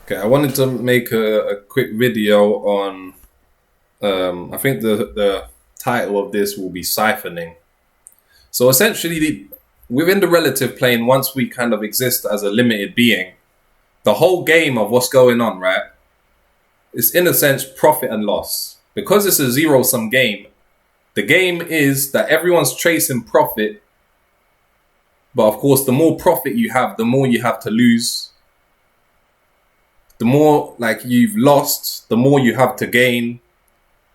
Okay, I wanted to make a quick video on. I think the title of this will be siphoning. So essentially, within the relative plane, once we kind of exist as a limited being, the whole game of what's going on, right, is in a sense profit and loss. Because it's a zero sum game, the game is that everyone's chasing profit, but of course, the more profit you have, the more you have to lose. The more like you've lost, the more you have to gain.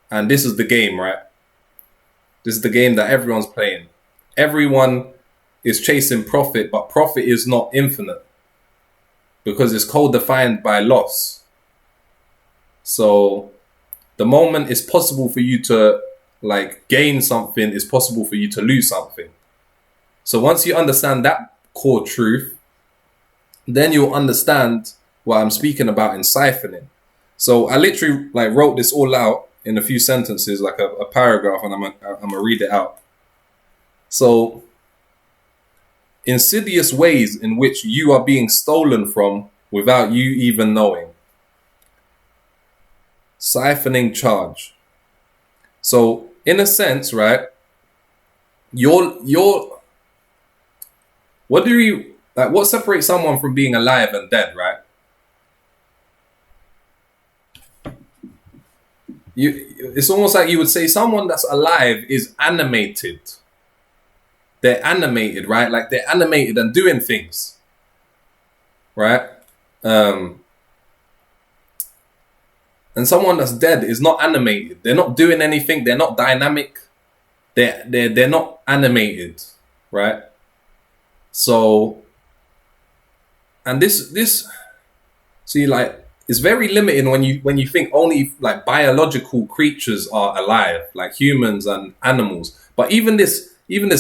And this is the game, right? This is the game that everyone's playing. Everyone is chasing profit, but profit is not infinite because it's co-defined by loss. So the moment it's possible for you to like gain something, it's possible for you to lose something. So once you understand that core truth, then you'll understand what I'm speaking about in siphoning. So I literally like wrote this all out in a few sentences, like a paragraph, and I'm gonna read it out. So, insidious ways in which you are being stolen from without you even knowing. Siphoning charge. So, in a sense, right, what separates someone from being alive and dead, right? It's almost like you would say someone that's alive is animated. They're animated, right? Like they're animated and doing things, right? And someone that's dead is not animated. They're not doing anything. They're not dynamic. They're not animated, right? So, and this see, like, it's very limiting when you think only like biological creatures are alive, like humans and animals. But even this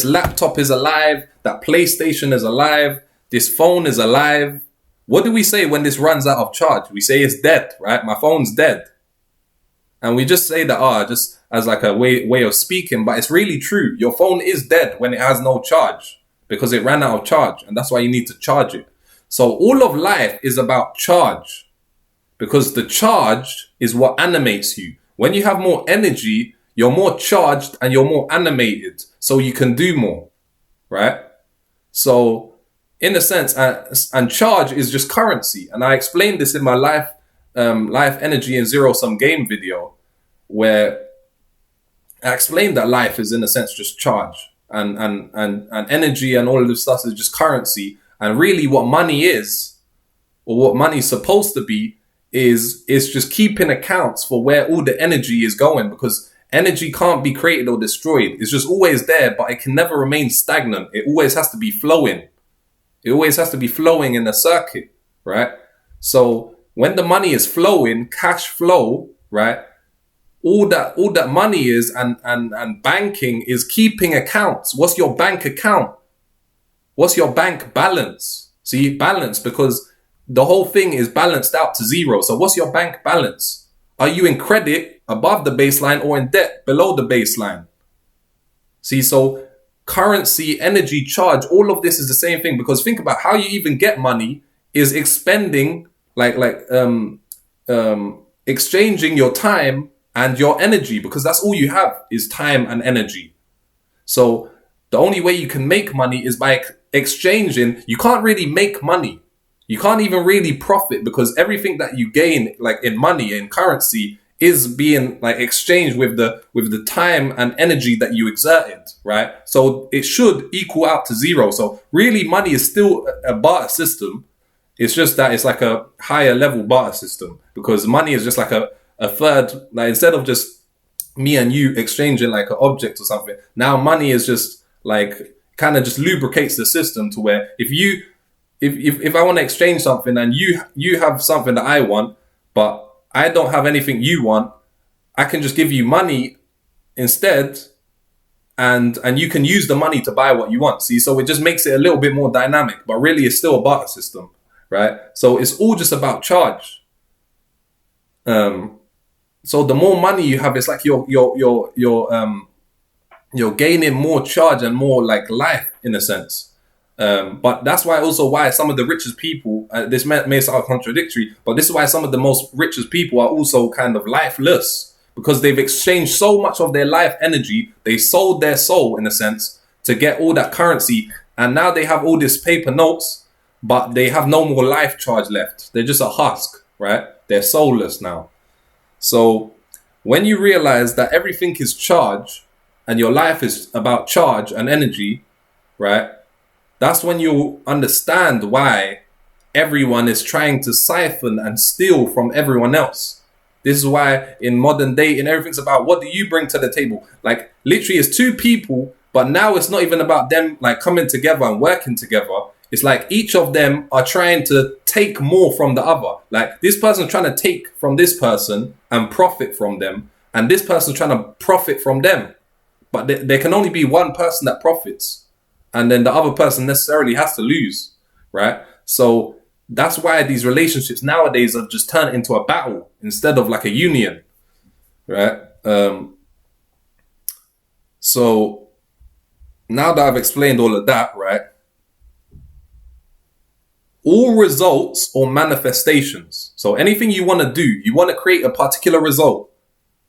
laptop is alive, that PlayStation is alive, this phone is alive. What do we say when this runs out of charge? We say it's dead, right? My phone's dead. And we just say that just as like a way of speaking, but it's really true. Your phone is dead when it has no charge because it ran out of charge, and that's why you need to charge it. So all of life is about charge. Because the charge is what animates you. When you have more energy, you're more charged and you're more animated. So you can do more, right? So in a sense, and charge is just currency. And I explained this in my life energy and zero sum game video, where I explained that life is in a sense just charge and energy and all of this stuff is just currency. And really what money is, or what money is supposed to be, is just keeping accounts for where all the energy is going, because energy can't be created or destroyed. It's just always there, but it can never remain stagnant. It always has to be flowing. It always has to be flowing in a circuit, right? So when the money is flowing, cash flow, right? All that money is and banking is keeping accounts. What's your bank account? What's your bank balance? See, balance, because the whole thing is balanced out to zero. So what's your bank balance? Are you in credit above the baseline or in debt below the baseline? See, so currency, energy, charge, all of this is the same thing, because think about how you even get money is expending, exchanging your time and your energy, because that's all you have is time and energy. So the only way you can make money is by exchanging. You can't really make money. You can't even really profit, because everything that you gain, like in money, in currency, is being like exchanged with the time and energy that you exerted, right? So it should equal out to zero. So really money is still a barter system. It's just that it's like a higher level barter system, because money is just like a third, like instead of just me and you exchanging like an object or something, now money is just like kind of just lubricates the system to where if I want to exchange something and you have something that I want, but I don't have anything you want, I can just give you money instead, and you can use the money to buy what you want. See, so it just makes it a little bit more dynamic, but really it's still a barter system, right? So it's all just about charge. So the more money you have, it's like you're gaining more charge and more like life in a sense. But that's why some of the richest people, this may sound contradictory, but this is why some of the most richest people are also kind of lifeless, because they've exchanged so much of their life energy. They sold their soul, in a sense, to get all that currency. And now they have all these paper notes, but they have no more life charge left. They're just a husk, right? They're soulless now. So when you realize that everything is charge and your life is about charge and energy, right? That's when you understand why everyone is trying to siphon and steal from everyone else. This is why in modern day, and everything's about what do you bring to the table? Like literally it's two people, but now it's not even about them like coming together and working together. It's like each of them are trying to take more from the other. Like this person's trying to take from this person and profit from them. And this person's trying to profit from them. But there can only be one person that profits. And then the other person necessarily has to lose, right? So that's why these relationships nowadays have just turned into a battle instead of like a union, right? So now that I've explained all of that, right? All results or manifestations. So anything you want to do, you want to create a particular result.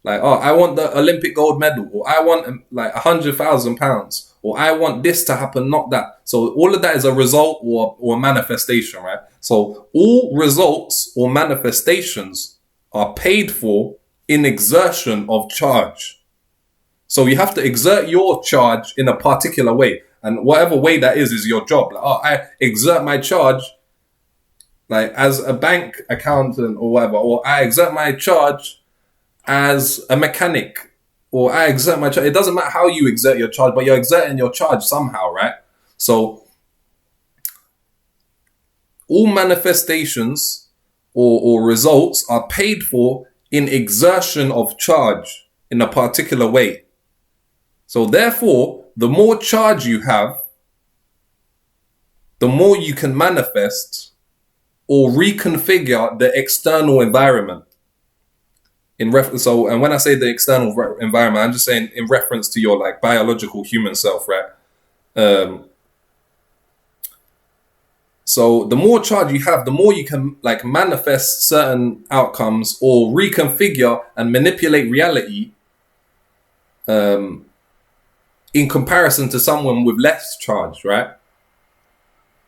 Like, oh, I want the Olympic gold medal, or I want like £100,000, or I want this to happen, not that. So all of that is a result or manifestation, right? So all results or manifestations are paid for in exertion of charge. So you have to exert your charge in a particular way. And whatever way that is your job. Like, oh, I exert my charge like as a bank accountant or whatever, or I exert my charge as a mechanic, or I exert my charge. It doesn't matter how you exert your charge, but you're exerting your charge somehow, right? So all manifestations or results are paid for in exertion of charge in a particular way. So therefore, the more charge you have, the more you can manifest or reconfigure the external environment. And when I say the external environment, I'm just saying in reference to your like biological human self, right? So the more charge you have, the more you can like manifest certain outcomes or reconfigure and manipulate reality in comparison to someone with less charge, right?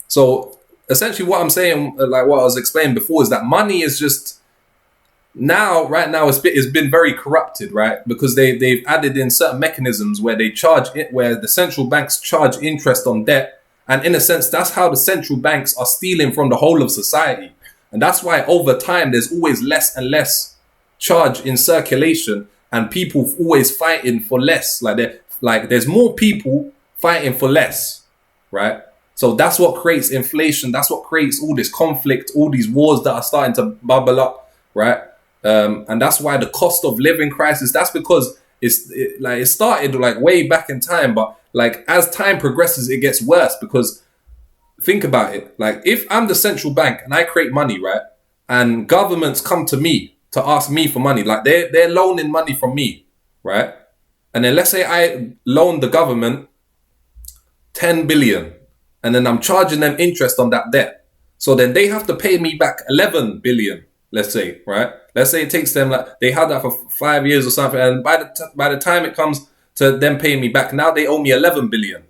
So essentially what I'm saying, like what I was explaining before, is that money is just right now it's been very corrupted, right? Because they've added in certain mechanisms where they charge it, where the central banks charge interest on debt. And in a sense, that's how the central banks are stealing from the whole of society. And that's why over time, there's always less and less charge in circulation and people always fighting for less. Like there's more people fighting for less, right? So that's what creates inflation. That's what creates all this conflict, all these wars that are starting to bubble up, right? And that's why the cost of living crisis, that's because it started like way back in time, but like as time progresses, it gets worse. Because think about it, like if I'm the central bank and I create money, right, and governments come to me to ask me for money, like they're loaning money from me, right? And then let's say I loan the government 10 billion and then I'm charging them interest on that debt. So then they have to pay me back 11 billion, let's say, right? Let's say it takes them, like they had that for 5 years or something. And by the time it comes to them paying me back, now they owe me 11 billion.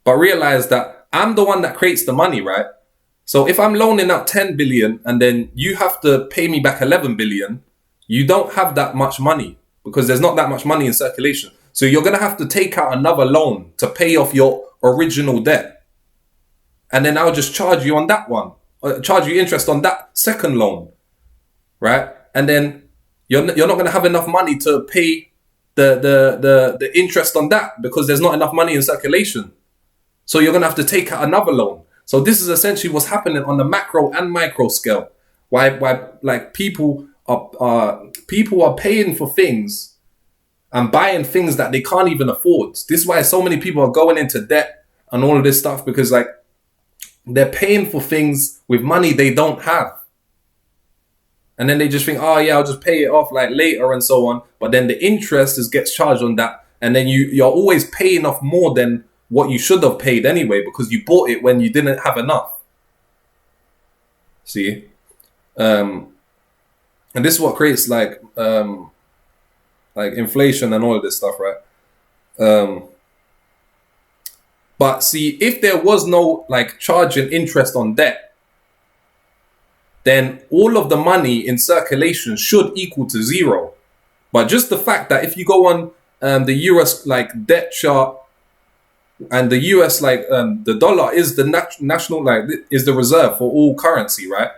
But realize that I'm the one that creates the money, right? So if I'm loaning out 10 billion and then you have to pay me back 11 billion, you don't have that much money because there's not that much money in circulation. So you're going to have to take out another loan to pay off your original debt. And then I'll just charge you on that one, charge you interest on that second loan, right? And then you're not going to have enough money to pay the interest on that because there's not enough money in circulation. So you're going to have to take out another loan. So this is essentially what's happening on the macro and micro scale. Why like people are paying for things and buying things that they can't even afford. This is why so many people are going into debt and all of this stuff, because like they're paying for things with money they don't have. And then they just think, oh yeah, I'll just pay it off like later and so on. But then the interest gets charged on that. And then you're always paying off more than what you should have paid anyway, because you bought it when you didn't have enough. See, and this is what creates like inflation and all of this stuff, right? But see, if there was no like charging interest on debt, then all of the money in circulation should equal to zero. But just the fact that if you go on the US like debt chart, and the US like the dollar is the national like is the reserve for all currency, right?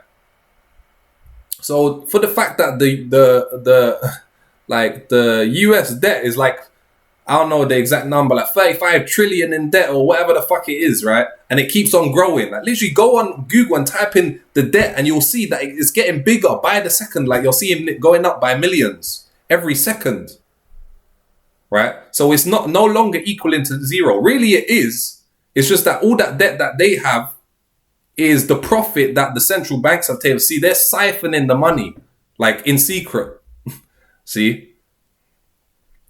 So for the fact that the like the US debt is like, I don't know the exact number, like 35 trillion in debt or whatever the fuck it is, right? And it keeps on growing. Like literally go on Google and type in the debt and you'll see that it's getting bigger by the second. Like you're seeing it going up by millions every second, right? So it's no longer equaling to zero. Really it is. It's just that all that debt that they have is the profit that the central banks have taken. See, they're siphoning the money, like in secret. See?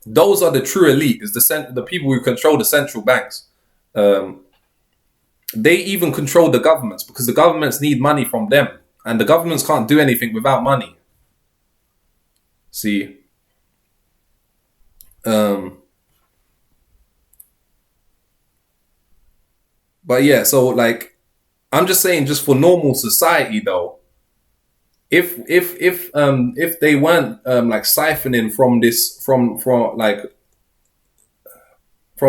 Those are the true elite, is the people who control the central banks. They even control the governments because the governments need money from them. And the governments can't do anything without money. See? But yeah, so like, I'm just saying, just for normal society though, if they weren't like siphoning from this from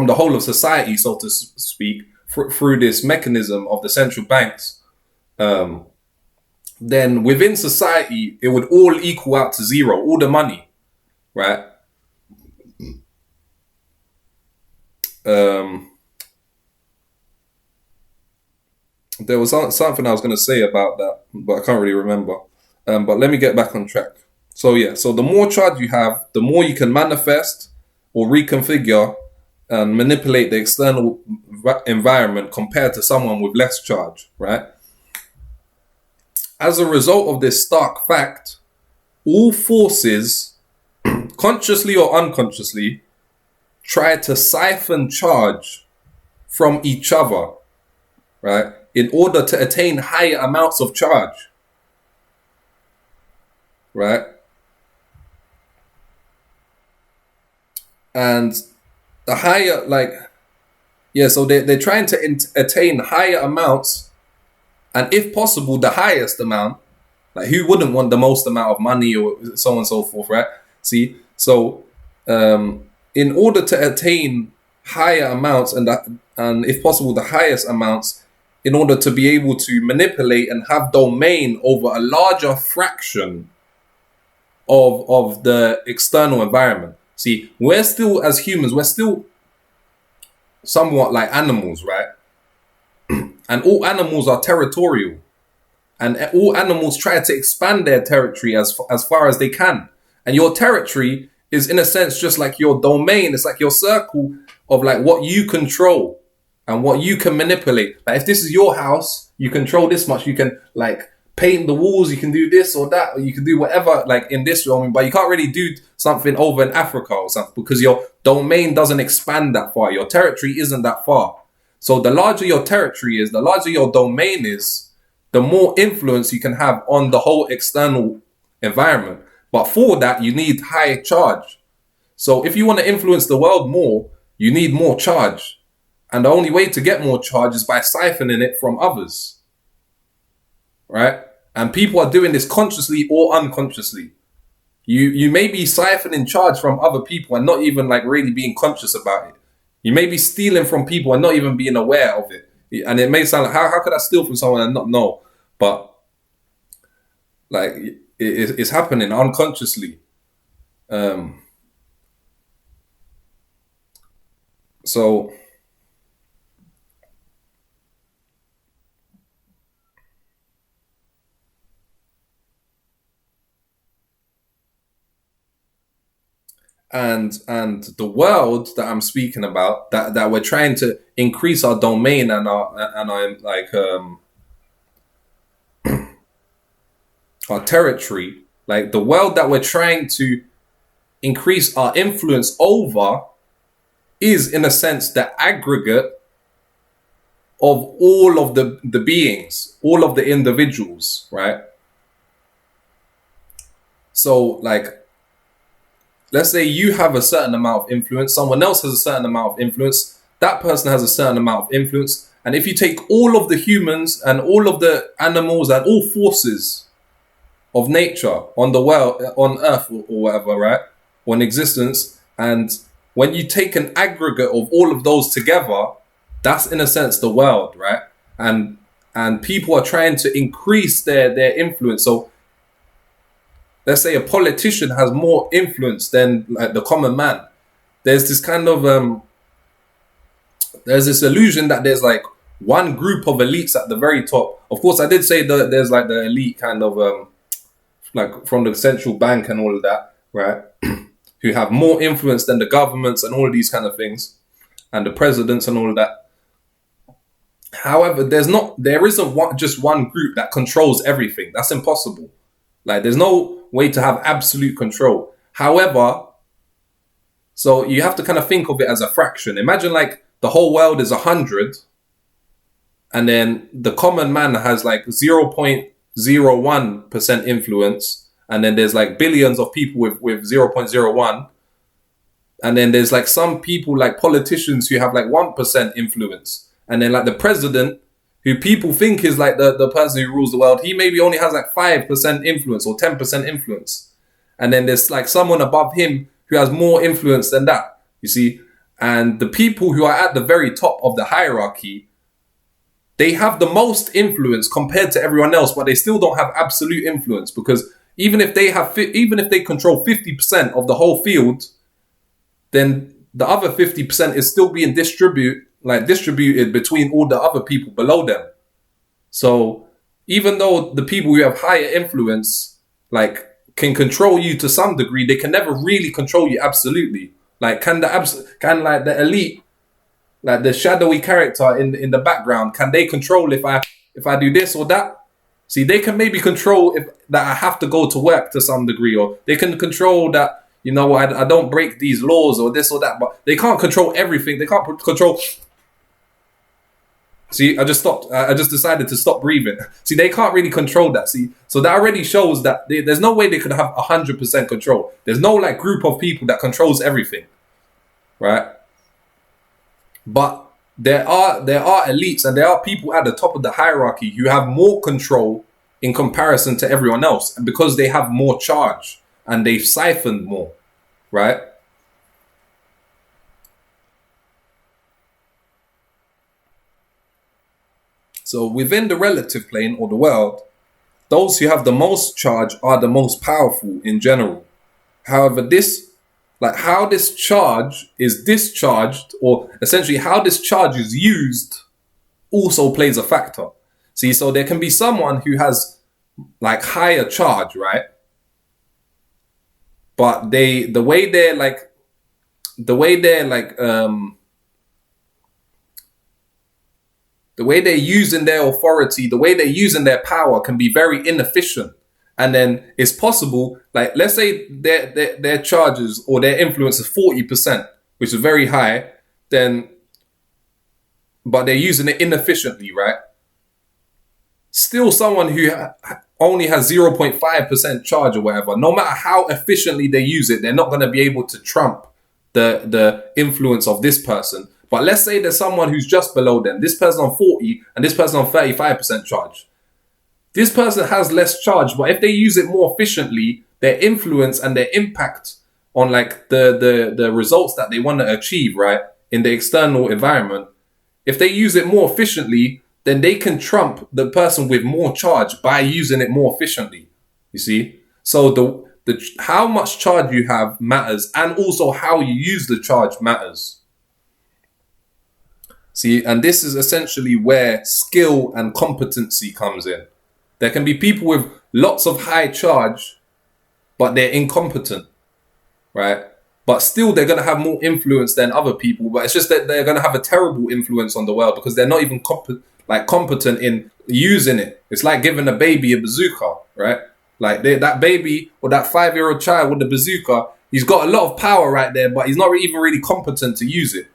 the whole of society, so to speak, through this mechanism of the central banks, then within society it would all equal out to zero, all the money, right? There was something I was going to say about that, but I can't really remember. But let me get back on track. So yeah, so the more charge you have, the more you can manifest or reconfigure and manipulate the external environment compared to someone with less charge, right? As a result of this stark fact, all forces, consciously or unconsciously, try to siphon charge from each other, right? In order to attain higher amounts of charge, right? And the higher, so they're trying to attain higher amounts, and if possible, the highest amount. Like, who wouldn't want the most amount of money or so on and so forth, right? See, so in order to attain higher amounts and if possible, the highest amounts, in order to be able to manipulate and have domain over a larger fraction of the external environment. See, we're still, as humans, we're still somewhat like animals, right? And all animals are territorial. And all animals try to expand their territory as far as they can. And your territory is, in a sense, just like your domain. It's like your circle of like what you control and what you can manipulate. Like if this is your house, you control this much. You can like paint the walls. You can do this or that, or you can do whatever like in this realm. But you can't really do something over in Africa or something because your domain doesn't expand that far. Your territory isn't that far. So the larger your territory is, the larger your domain is, the more influence you can have on the whole external environment. But for that, you need high charge. So if you want to influence the world more, you need more charge. And the only way to get more charge is by siphoning it from others. Right? And people are doing this consciously or unconsciously. You may be siphoning charge from other people and not even like really being conscious about it. You may be stealing from people and not even being aware of it. And it may sound like, how could I steal from someone and not know? But like it's happening unconsciously. So and the world that I'm speaking about, that we're trying to increase our domain and our like our territory, like the world that we're trying to increase our influence over, is in a sense the aggregate of all of the beings, all of the individuals, right? So, like, let's say you have a certain amount of influence, someone else has a certain amount of influence, that person has a certain amount of influence. And if you take all of the humans and all of the animals and all forces of nature on the world, on Earth or whatever, right? Or in existence, and when you take an aggregate of all of those together, that's in a sense the world, right? And people are trying to increase their influence. So let's say a politician has more influence than like the common man. There's this kind of there's this illusion that there's like one group of elites at the very top. Of course, I did say that there's like the elite kind of like from the central bank and all of that, right? Who have more influence than the governments and all of these kind of things, and the presidents and all of that. However, there isn't just one group that controls everything. That's impossible. Like, there's no way to have absolute control. However, so you have to kind of think of it as a fraction. Imagine like the whole world is 100, and then the common man has like 0.01% influence, and then there's like billions of people with 0.01, and then there's like some people like politicians who have like 1% influence, and then like the president, who people think is like the person who rules the world, he maybe only has like 5% influence or 10% influence, and then there's like someone above him who has more influence than that, you see. And the people who are at the very top of the hierarchy, they have the most influence compared to everyone else, but they still don't have absolute influence, because even if they control 50% of the whole field, then the other 50% is still being distributed between all the other people below them. So even though the people who have higher influence like can control you to some degree, they can never really control you absolutely. Like can the elite, like the shadowy character in the background, can they control if I do this or that? See, they can maybe control that I have to go to work to some degree, or they can control that, you know, I don't break these laws or this or that, but they can't control everything. They can't control. See, I just stopped. I just decided to stop breathing. See, they can't really control that. See, so that already shows that there's no way they could have 100% control. There's no like group of people that controls everything, right? But there are elites and there are people at the top of the hierarchy who have more control in comparison to everyone else, and because they have more charge and they've siphoned more, right? So within the relative plane or the world, those who have the most charge are the most powerful in general. However, how this charge is discharged, or essentially how this charge is used, also plays a factor. See, so there can be someone who has like higher charge, right? But the way they're using their authority, the way they're using their power can be very inefficient. And then it's possible, like, let's say their charges or their influence is 40%, which is very high, but they're using it inefficiently, right? Still someone who only has 0.5% charge or whatever, no matter how efficiently they use it, they're not going to be able to trump the influence of this person. But let's say there's someone who's just below them, this person on 40 and this person on 35% charge. This person has less charge, but if they use it more efficiently, their influence and their impact on like the results that they want to achieve, right, in the external environment, if they use it more efficiently, then they can trump the person with more charge by using it more efficiently. You see? So the how much charge you have matters, and also how you use the charge matters. See, and this is essentially where skill and competency comes in. There can be people with lots of high charge, but they're incompetent, right? But still, they're going to have more influence than other people. But it's just that they're going to have a terrible influence on the world because they're not even competent in using it. It's like giving a baby a bazooka, right? Like that baby or that 5-year-old child with the bazooka, he's got a lot of power right there, but he's not even really competent to use it.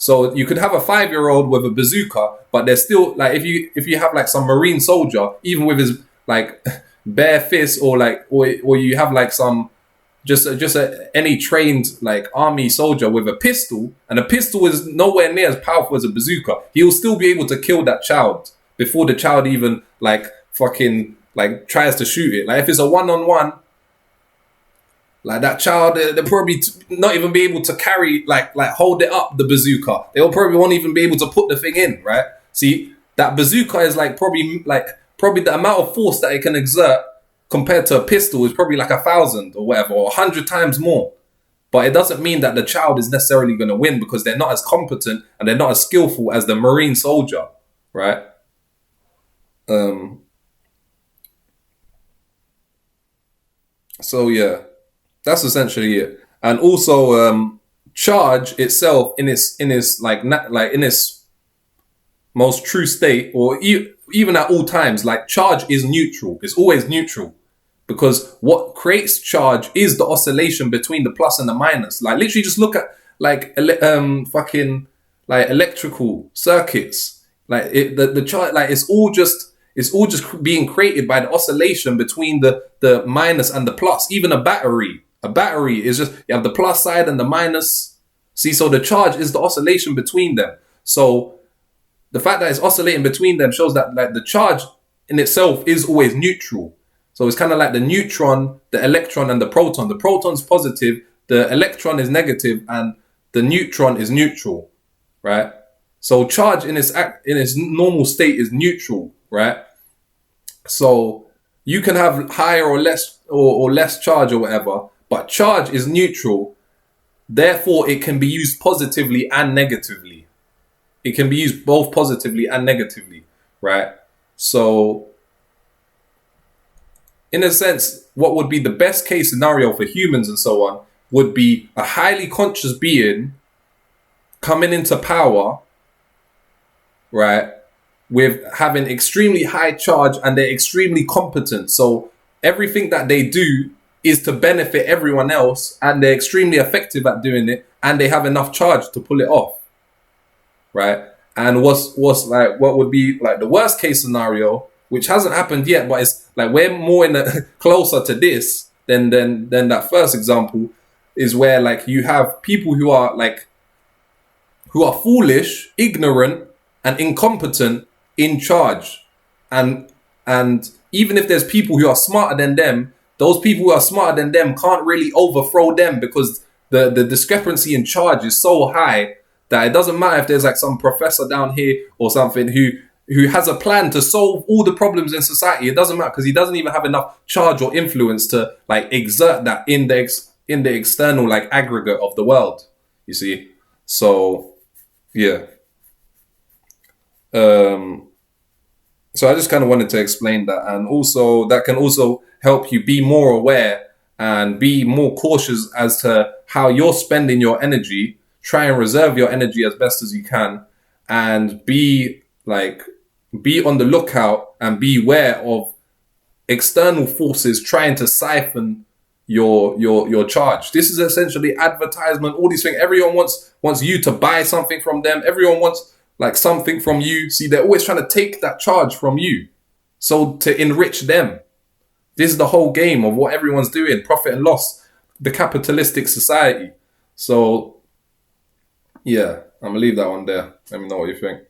So you could have a 5-year-old with a bazooka, but there's still like if you have like some Marine soldier, even with his like bare fist, or or you have like some any trained like army soldier with a pistol, and a pistol is nowhere near as powerful as a bazooka, he'll still be able to kill that child before the child even like fucking like tries to shoot it. Like if it's a one-on-one, like that child, they'll probably not even be able to carry like hold it up, the bazooka. They'll probably won't even be able to put the thing in, right? See, that bazooka is probably the amount of force that it can exert compared to a pistol is probably like 1,000 or whatever, or 100 times more. But it doesn't mean that the child is necessarily going to win, because they're not as competent and they're not as skillful as the Marine soldier, right? So yeah, that's essentially it. And also, charge itself in its in its most true state, or even at all times, like charge is neutral. It's always neutral, because what creates charge is the oscillation between the plus and the minus. Like literally, just look at fucking like electrical circuits. Like the charge, like it's all just being created by the oscillation between the minus and the plus. Even a battery is just, you have the plus side and the minus. See, so the charge is the oscillation between them. So the fact that it's oscillating between them shows that like the charge in itself is always neutral. So it's kind of like the neutron, the electron, and the proton. The proton's positive, the electron is negative, and the neutron is neutral, right? So charge in its normal state is neutral, right? So you can have higher or less charge or whatever, but charge is neutral. Therefore, it can be used positively and negatively. It can be used both positively and negatively, right? So, in a sense, what would be the best case scenario for humans and so on would be a highly conscious being coming into power, right, with having extremely high charge, and they're extremely competent. So everything that they do is to benefit everyone else, and they're extremely effective at doing it, and they have enough charge to pull it off, right? And what would be like the worst case scenario, which hasn't happened yet, but it's like we're more closer to this than that first example, is where like you have people who are foolish, ignorant, and incompetent in charge, and even if there's people who are smarter than them, those people who are smarter than them can't really overthrow them, because the discrepancy in charge is so high that it doesn't matter if there's like some professor down here or something who has a plan to solve all the problems in society. It doesn't matter, because he doesn't even have enough charge or influence to like exert that in the external like aggregate of the world, you see. So yeah. So I just kind of wanted to explain that, and also that can also help you be more aware and be more cautious as to how you're spending your energy. Try and reserve your energy as best as you can, and be on the lookout and beware of external forces trying to siphon your charge. This is essentially advertisement, all these things. Everyone wants you to buy something from them. Everyone wants like something from you. See, they're always trying to take that charge from you, so to enrich them. This is the whole game of what everyone's doing, profit and loss, the capitalistic society. So yeah, I'm gonna leave that one there. Let me know what you think.